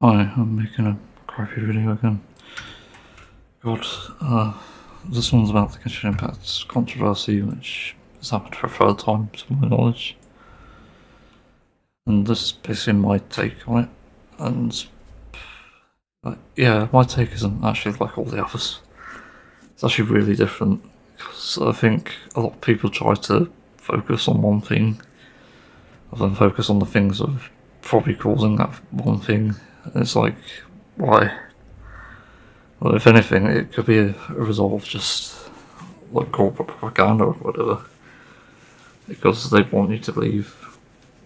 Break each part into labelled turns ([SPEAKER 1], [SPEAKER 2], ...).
[SPEAKER 1] Hi, I'm making a crappy video again. God, this one's about the Genshin Impact controversy, which has happened for a third time, to my knowledge. And this is basically my take on it. And, yeah, my take isn't actually like all the others. It's actually really different, because I think a lot of people try to focus on one thing, and then focus on the things that are probably causing that one thing. And it's like, why? Well, if anything, it could be a result of just like corporate propaganda or whatever, because they want you to believe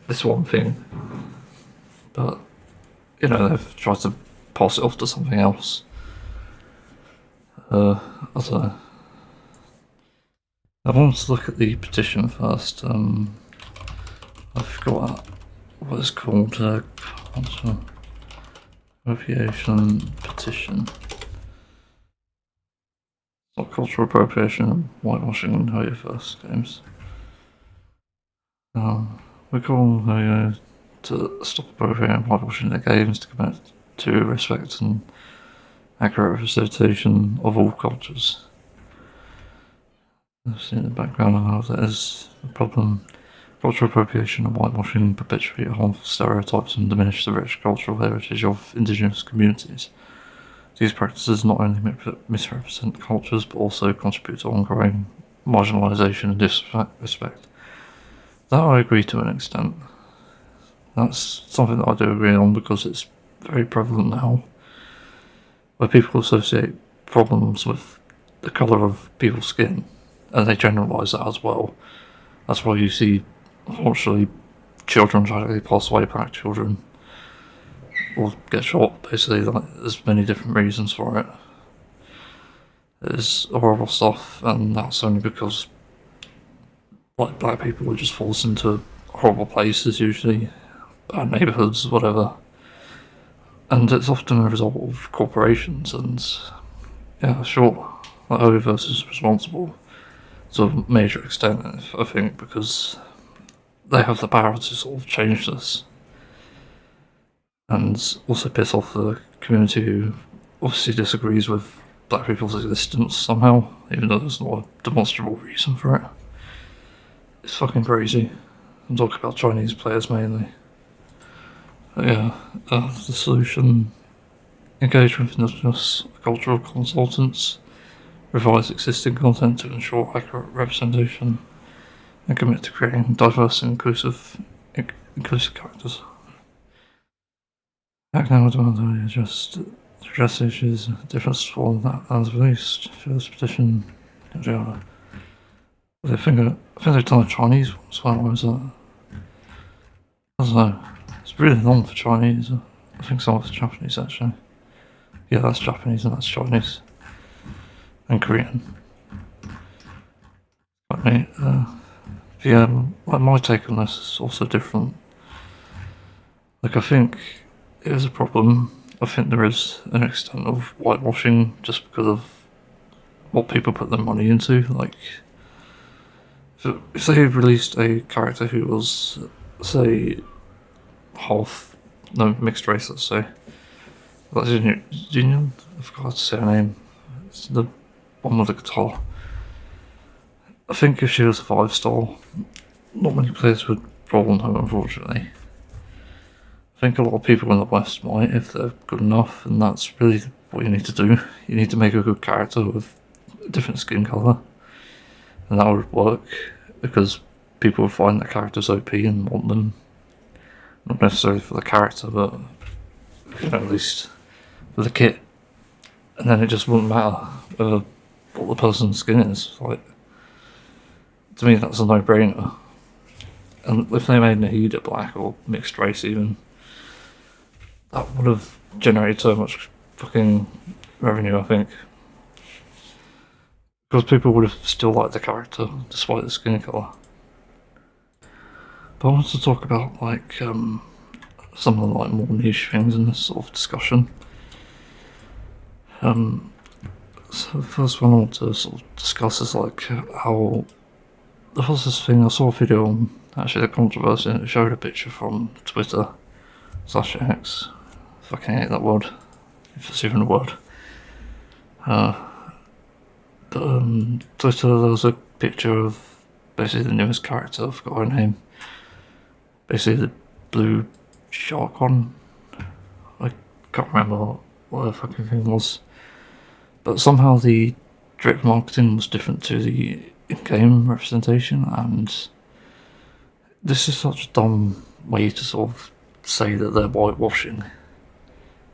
[SPEAKER 1] this one thing, but they've tried to pass it off to something else. I don't know. I want to look at the petition first. I forgot what it's called. Appropriation petition. Not cultural appropriation and whitewashing in Hoyoverse games. We call Hoyo to stop appropriating and whitewashing their games, to commit to respect and accurate representation of all cultures. I've seen the background of how that is a problem. Cultural appropriation and whitewashing perpetuate harmful stereotypes and diminish the rich cultural heritage of indigenous communities. These practices not only misrepresent cultures, but also contribute to ongoing marginalisation and disrespect. That I agree to an extent. That's something that I do agree on, because it's very prevalent now, where people associate problems with the colour of people's skin, and they generalise that as well. That's why you see, unfortunately, children tragically pass away, black children, or get shot, basically. Like, there's many different reasons for it. It's horrible stuff, and that's only because black people are just forced into horrible places, usually bad neighbourhoods, whatever. And it's often a result of corporations, and yeah, sure, Hoyoverse is responsible to a major extent, I think, because they have the power to sort of change this, and also piss off the community who obviously disagrees with black people's existence somehow, even though there's not a demonstrable reason for it. It's fucking crazy. I'm talking about Chinese players mainly. But yeah, the solution: engage with indigenous cultural consultants, revise existing content to ensure accurate representation, and commit to creating diverse and inclusive characters. Act now to address issues, difference for that as released, show this petition, yada. I think they've done a Chinese one as well, or is that? I don't know. It's really long for Chinese. I think some of it's Japanese, actually. Yeah, that's Japanese and that's Chinese. And Korean. Like, yeah, like, my take on this is also different. Like, I think it is a problem. I think there is an extent of whitewashing just because of what people put their money into. Like, if they released a character who was, say, mixed race, let's say, like Junior, I forgot to say her name. It's the one with the guitar. I think if she was a 5-star, not many players would roll on her, unfortunately. I think a lot of people in the West might, if they're good enough, and that's really what you need to do. You need to make a good character with a different skin colour, and that would work, because people would find the characters OP and want them. Not necessarily for the character, but at least for the kit. And then it just wouldn't matter what the person's skin is. Like, to me, that's a no-brainer. And if they made Nahida black or mixed race even, that would have generated so much fucking revenue, I think. Because people would have still liked the character despite the skin colour. But I want to talk about like some of the like more niche things in this sort of discussion. So the first one I want to sort of discuss is like how there was this thing. I saw a video on actually the controversy, and it showed a picture from Twitter/X. fucking hate that word, if it's even a word. Twitter, there was a picture of basically the newest character, I forgot her name. Basically the blue shark one. I can't remember what the fucking thing was. But somehow the direct marketing was different to the in-game representation, and this is such a dumb way to sort of say that they're whitewashing.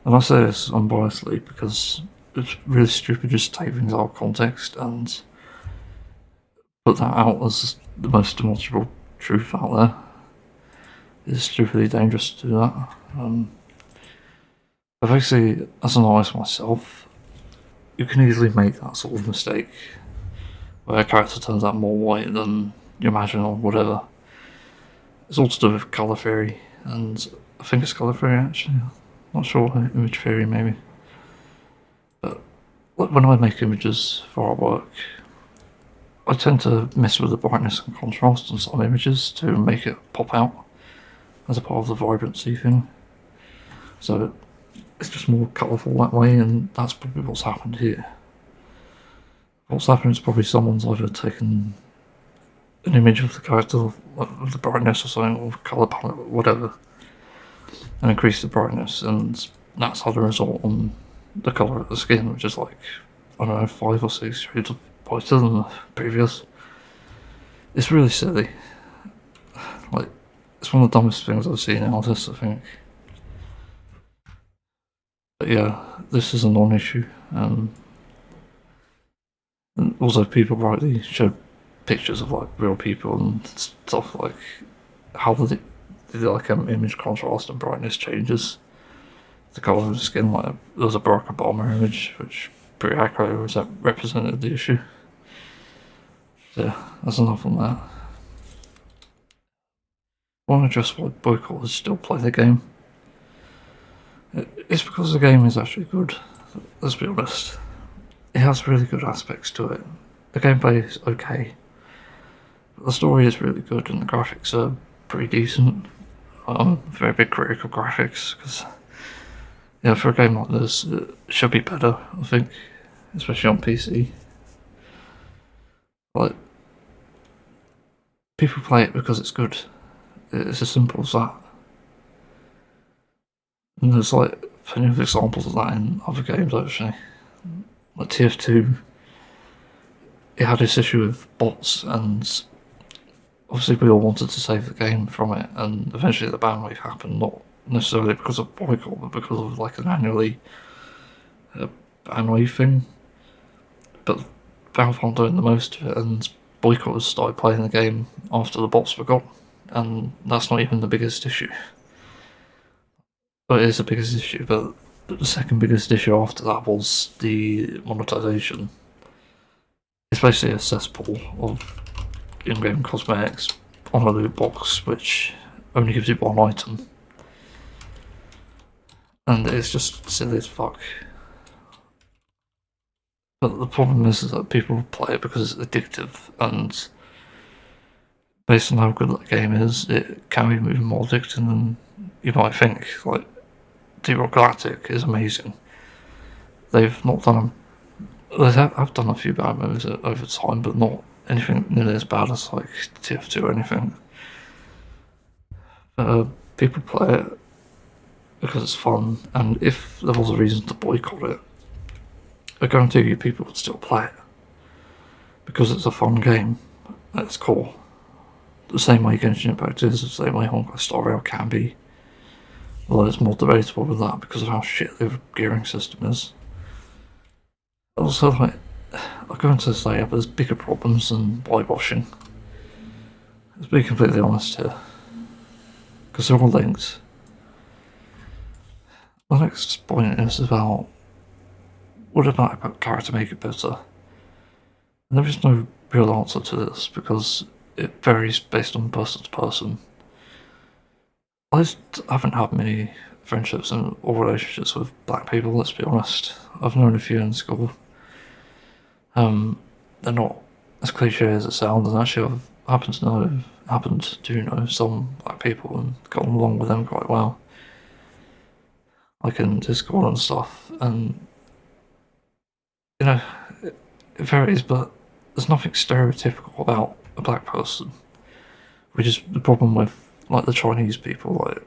[SPEAKER 1] And I say this unbiasedly because it's really stupid just take things out of context and put that out as the most demonstrable truth out there. It's stupidly dangerous to do that. But basically, as an artist myself, you can easily make that sort of mistake where a character turns out more white than you imagine or whatever. It's all to do with colour theory, and I think it's colour theory actually. Not sure, image theory maybe. But when I make images for artwork, I tend to mess with the brightness and contrast on some images to make it pop out as a part of the vibrancy thing. So it's just more colourful that way, and that's probably what's happened here. What's happened is probably someone's either taken an image of the character, of the brightness or something, or colour palette, or whatever, and increased the brightness, and that's had a result on the colour of the skin, which is like, I don't know, 5 or 6 shades whiter than the previous. It's really silly. Like, it's one of the dumbest things I've seen in artists, I think. But yeah, this is a non-issue. And also, people rightly show pictures of like real people and stuff, like how the image contrast and brightness changes the colour of the skin. Like there was a Barack Obama image which pretty accurately represented the issue. So yeah, that's enough on that. I want to address why boycotters still play the game. It's because the game is actually good, let's be honest. It has really good aspects to it. The gameplay is okay, but the story is really good and the graphics are pretty decent. Very big critic of graphics, because for a game like this, it should be better, I think, especially on PC. Like, people play it because it's good. It's as simple as that. And there's like plenty of examples of that in other games actually. Like TF2, it had this issue with bots, and obviously we all wanted to save the game from it, and eventually the ban wave happened, not necessarily because of boycott, but because of like an annually ban wave thing. But Valve aren't doing the most of it, and boycotters started playing the game after the bots were gone, and that's not even the biggest issue. But it is the biggest issue, but the second biggest issue after that was the monetization. It's basically a cesspool of in-game cosmetics on a loot box, which only gives you one item. And it's just silly as fuck. But the problem is that people play it because it's addictive, and based on how good that game is, it can be even more addictive than you might think. Like, Deep Rock Galactic is amazing. They've not done I've done a few bad moves over time, but not anything nearly as bad as like TF2 or anything. People play it because it's fun, and if there was a reason to boycott it, I guarantee you people would still play it because it's a fun game at its core. The same way Genshin Impact is, the same way Honkai Star Rail can be. Although it's more debatable with that because of how shit their gearing system is. Also, like, I'm going to say there's bigger problems than whitewashing. Let's be completely honest here, because they're all linked. The next point is about what about character make it better? And there is no real answer to this because it varies based on person to person. I haven't had many friendships or relationships with black people, let's be honest. I've known a few in school. They're not as cliche as it sounds, and actually I've happened to know some black people and gotten along with them quite well. like in Discord and stuff, and you know, it varies, but there's nothing stereotypical about a black person, which is the problem with like the Chinese people, like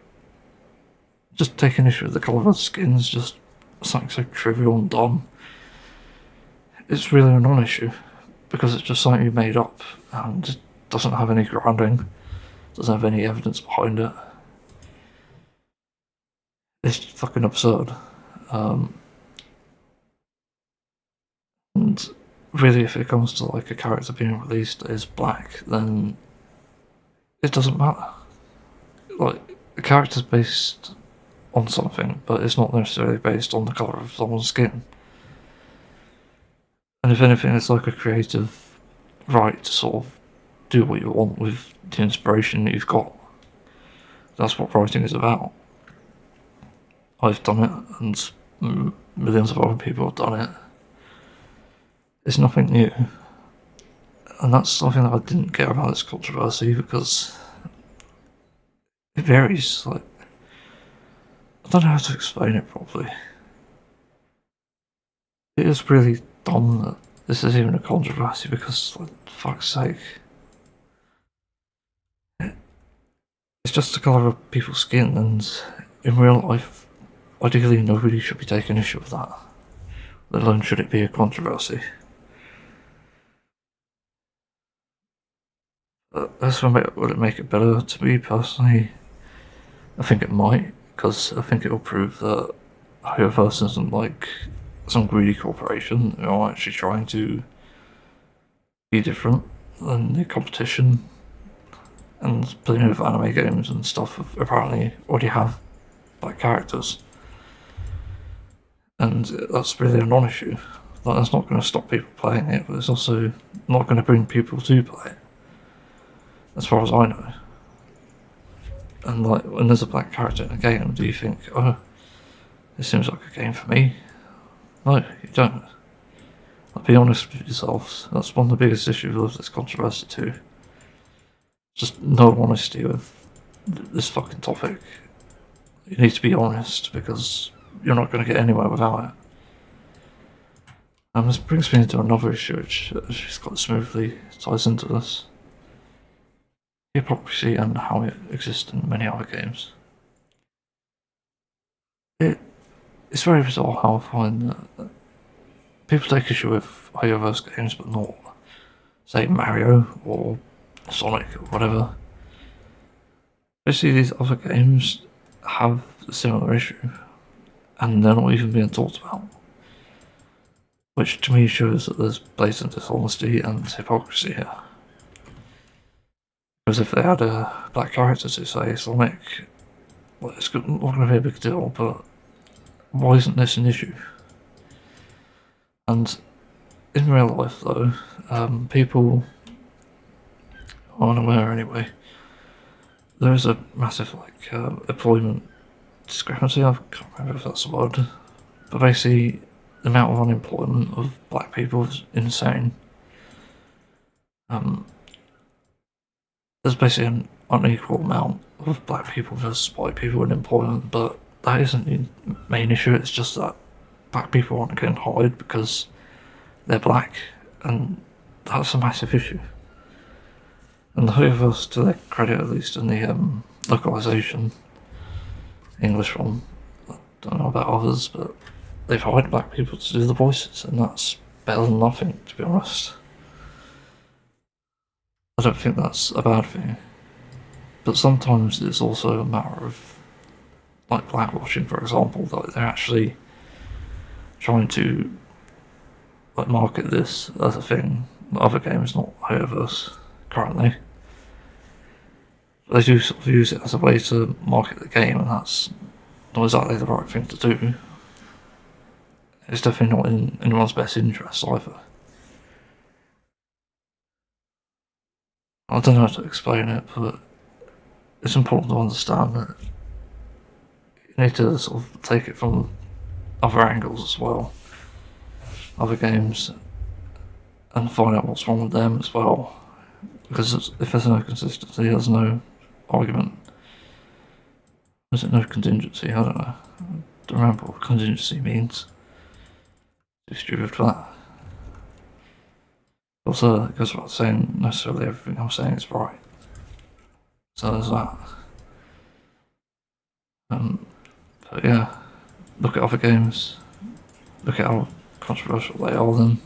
[SPEAKER 1] just taking issue with the colour of their skin is just something so trivial and dumb. It's really a non-issue because it's just something you made up and just doesn't have any grounding, doesn't have any evidence behind it. It's just fucking absurd. And really, if it comes to like a character being released as black, then it doesn't matter. Like, the character's based on something, but it's not necessarily based on the colour of someone's skin. And if anything, it's like a creative right to sort of do what you want with the inspiration that you've got. That's what writing is about. I've done it, and millions of other people have done it. It's nothing new. And that's something that I didn't get about this controversy, because it varies. Like, I don't know how to explain it properly. It is really dumb that this is even a controversy, because, like, fuck's sake, it's just the colour of people's skin, and in real life, ideally nobody should be taking issue with that, let alone should it be a controversy. Will it make it better? To me personally, I think it might, because I think it will prove that Hoyoverse isn't like some greedy corporation who are actually trying to be different than the competition. And plenty of anime games and stuff apparently already have black characters. And that's really a non-issue. Like, that's not going to stop people playing it, but it's also not going to bring people to play it, as far as I know. And like, when there's a black character in a game, do you think, oh, this seems like a game for me? No, you don't. Like, be honest with yourselves. That's one of the biggest issues with this controversy too. Just no honesty with this fucking topic. You need to be honest, because you're not going to get anywhere without it. And this brings me into another issue, which just quite smoothly ties into this. Hypocrisy and how it exists in many other games. It's very bizarre how I find that people take issue with Hoyoverse games, but not, say, Mario or Sonic or whatever. Basically, these other games have a similar issue, and they're not even being talked about. Which to me shows that there's blatant dishonesty and hypocrisy here. Because if they had a black character to, say, Sonic, well, it's not going to be a big deal, but why isn't this an issue? And in real life, though, people are unaware anyway. There is a massive employment discrepancy. I can't remember if that's the word, but basically, the amount of unemployment of black people is insane. There's basically an unequal amount of black people versus white people in employment, but that isn't the main issue. It's just that black people aren't getting hired because they're black, and that's a massive issue. And the Hoyoverse, to their credit, at least in the localization English one, I don't know about others, but they've hired black people to do the voices, and that's better than nothing, to be honest. I don't think that's a bad thing. But sometimes it's also a matter of, like, blackwashing, for example, that they're actually trying to, like, market this as a thing. Other games, not Hoyoverse, currently. They do sort of use it as a way to market the game, and that's not exactly the right thing to do. It's definitely not in anyone's best interest either. I don't know how to explain it, but it's important to understand that you need to sort of take it from other angles as well, other games, and find out what's wrong with them as well. Because if there's no consistency, there's no argument. Is it no contingency? I don't know. don't remember what contingency means. Too stupid for that. Also, it goes without saying, necessarily everything I'm saying is right. So there's that. But yeah, look at other games. Look at how controversial they are, then.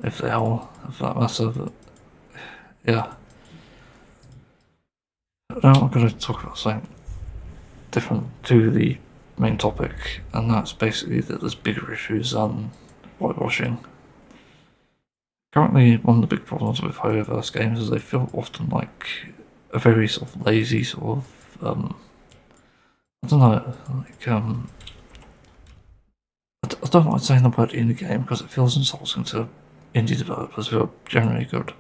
[SPEAKER 1] If they are, for that matter. But yeah. Now I'm going to talk about something different to the main topic, and that's basically that there's bigger issues than whitewashing. Currently, one of the big problems with Hoyoverse games is they feel often like a very sort of lazy sort of, I don't know, like, I don't like saying the word indie game because it feels insulting to indie developers who are generally good.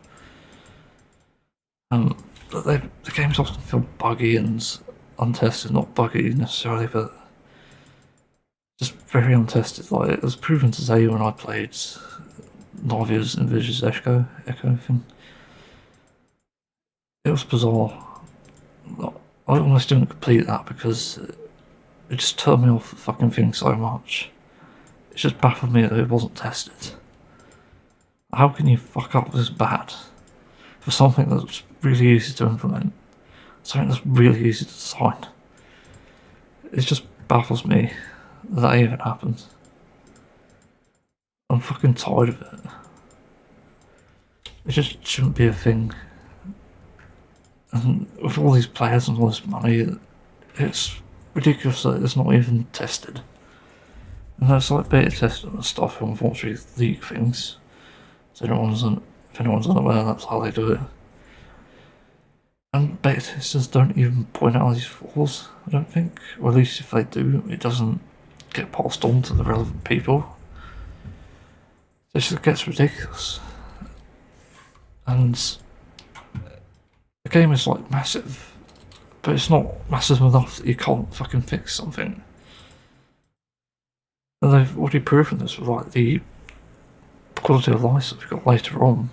[SPEAKER 1] But the games often feel buggy and untested, not buggy necessarily, but just very untested. Like, it was proven today when I played Navia's and Visual's Echo thing. It was bizarre. I almost didn't complete that because it just turned me off the fucking thing so much. It just baffled me that it wasn't tested. How can you fuck up this bad for something that's really easy to implement? Something that's really easy to design. It just baffles me that even happened. I'm fucking tired of it. It just shouldn't be a thing. And with all these players and all this money, it's ridiculous that it's not even tested. And that's like beta testing and stuff who unfortunately leak things. So if anyone's unaware, that's how they do it. And beta testers don't even point out these flaws, I don't think. Or at least if they do, it doesn't get passed on to the relevant people. It just gets ridiculous. And the game is like massive, but it's not massive enough that you can't fucking fix something. And they've already proven this with like the quality of life that we got later on.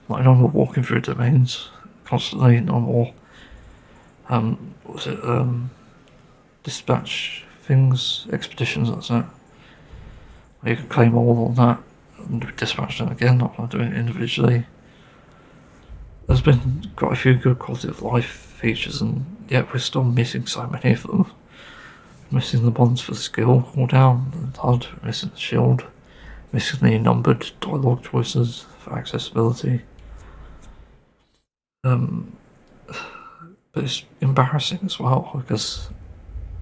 [SPEAKER 1] Like no more walking through domains constantly, no more dispatch things, expeditions, that's it. Where you can claim all on that and dispatch them again, not doing it individually. There's been quite a few good quality of life features, and yet we're still missing so many of them. Missing the bonds for the skill cooldown, the HUD, missing the shield, missing the numbered dialogue choices for accessibility. But it's embarrassing as well because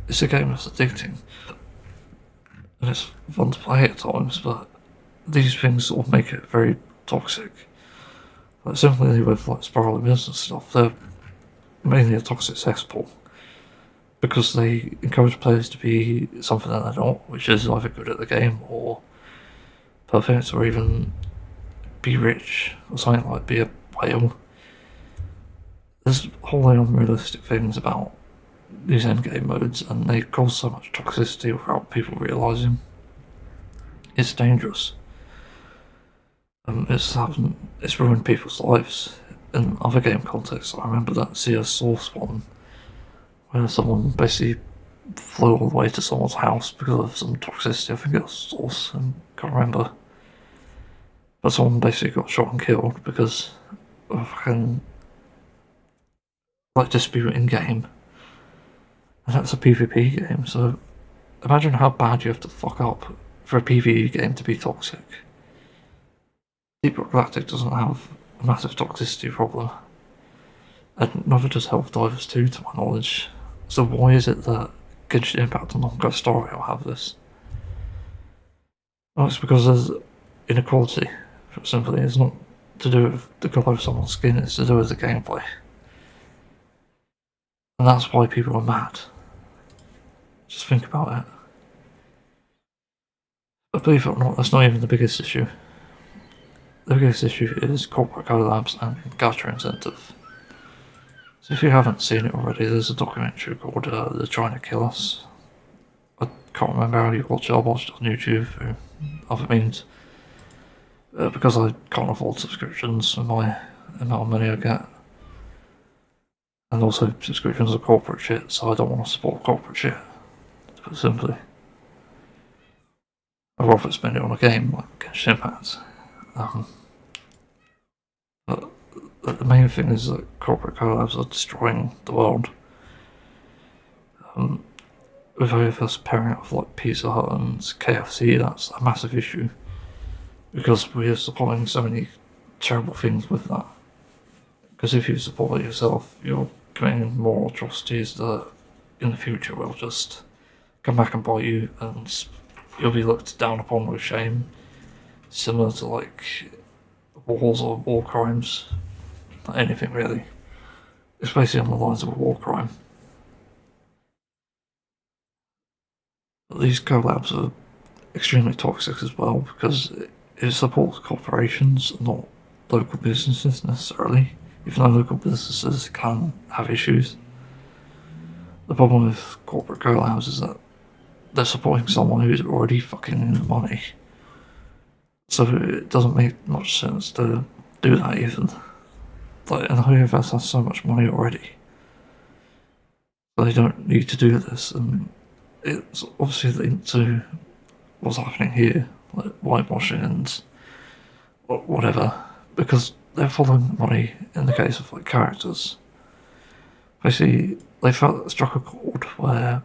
[SPEAKER 1] it's a game that's addicting and it's fun to play at times, but these things sort of make it very toxic. Like similarly with like spiraling business stuff, they're mainly a toxic cesspool because they encourage players to be something that they're not, which is either good at the game or perfect, or even be rich or something like be a whale. There's wholly unrealistic things about these endgame modes, and they cause so much toxicity without people realising. It's dangerous. It's ruined people's lives in other game contexts. I remember that CS Source one, where someone basically flew all the way to someone's house because of some toxicity. I think it was Source, I can't remember. But someone basically got shot and killed because of fucking like dispute in game. And that's a PvP game, so imagine how bad you have to fuck up for a PvE game to be toxic. Deep Rock Galactic doesn't have a massive toxicity problem, and neither does Helldivers 2 to my knowledge. So why is it that Genshin Impact and Ongoing Story will have this? Well, it's because there's inequality, simply. It's not to do with the colour of someone's skin, it's to do with the gameplay. And that's why people are mad. Just think about it. But believe it or not, that's not even the biggest issue. The biggest issue is corporate collabs and gacha incentive. So if you haven't seen it already, there's a documentary called They're Trying to Kill Us. I can't remember how you watch it. I watched it on YouTube through other means. Because I can't afford subscriptions for my amount of money I get. And also subscriptions are corporate shit, so I don't want to support corporate shit. put simply. I'd rather spend it on a game like Genshin Impact. But the main thing is that corporate collabs are destroying the world. With Hoyoverse pairing up with like Pizza Hut and KFC, that's a massive issue. Because we are supporting so many terrible things with that. Because if you support it yourself, you're committing more atrocities that in the future will just come back and bite you, and you'll be looked down upon with shame, similar to like wars or war crimes. Not anything really. It's basically on the lines of a war crime. But these collabs are extremely toxic as well because it supports corporations, not local businesses necessarily, even though local businesses can have issues. The problem with corporate collabs is that they're supporting someone who's already fucking in the money. So it doesn't make much sense to do that even. Like, and Hoyoverse has so much money already. So they don't need to do this, and it's obviously linked to what's happening here, like whitewashing and whatever, because they're following money in the case of like characters. Basically, they struck a chord where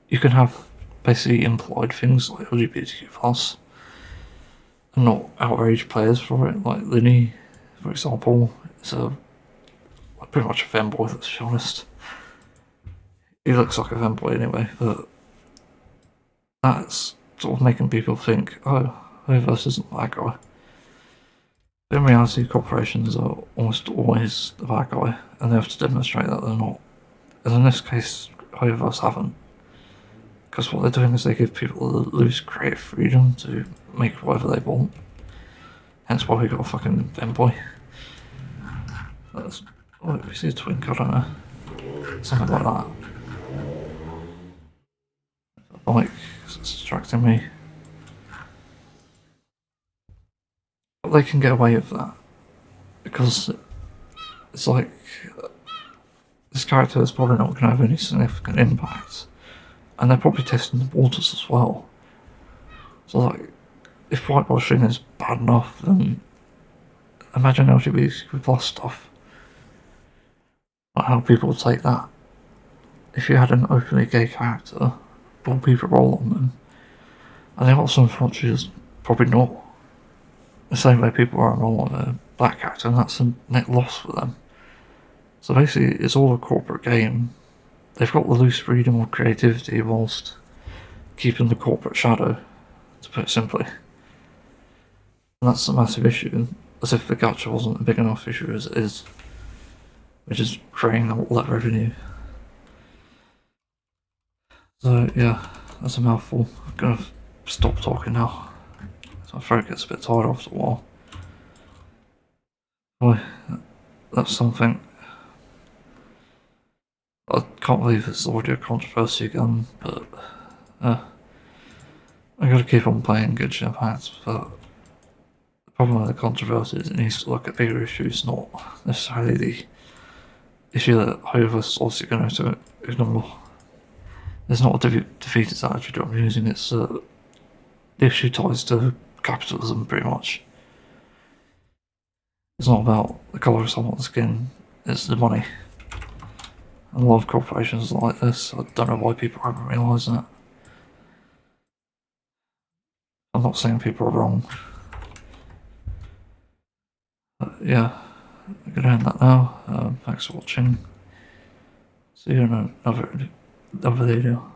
[SPEAKER 1] you can have basically implied things like LGBTQ+, and not outrage players for it, like Linny, for example, is pretty much a femboy, let's be honest. He looks like a femboy anyway, but that's sort of making people think, oh, Hoyoverse isn't that guy. In reality, corporations are almost always the bad guy, and they have to demonstrate that they're not. And in this case, Hoyoverse haven't. Because what they're doing is they give people loose creative freedom to make whatever they want. Hence why we got a fucking femboy. We see a twink, I don't know. Something like that. Like, it's distracting me. But they can get away with that. Because it's like, this character is probably not going to have any significant impact. And they're probably testing the waters as well. So like, if whitewashing is bad enough, then imagine LGBTQ+ stuff. Like how people would take that. If you had an openly gay character, will people roll on them? And the answer unfortunately is probably not. The same way people won't roll on a black character, and that's a net loss for them. So basically, it's all a corporate game. They've got the loose freedom of creativity whilst keeping the corporate shadow, to put it simply. And that's a massive issue, as if the gacha wasn't a big enough issue as it is, which is creating all that revenue. So yeah, that's a mouthful. I'm gonna stop talking now. My throat gets a bit tired after a while. Boy, that's something. I can't believe it's already a controversy again, but I gotta keep on playing Genshin Impact, but the problem with the controversy is it needs to look at bigger issues, not necessarily the issue that Hoyoverse is obviously going to ignore. It's not a defeatist attitude I'm using, it's the issue ties to capitalism pretty much. It's not about the colour of someone's skin, it's the money. And a lot of corporations are like this. I don't know why people haven't realised that. I'm not saying people are wrong. But yeah, I'm gonna end that now. Thanks for watching. See you in another video.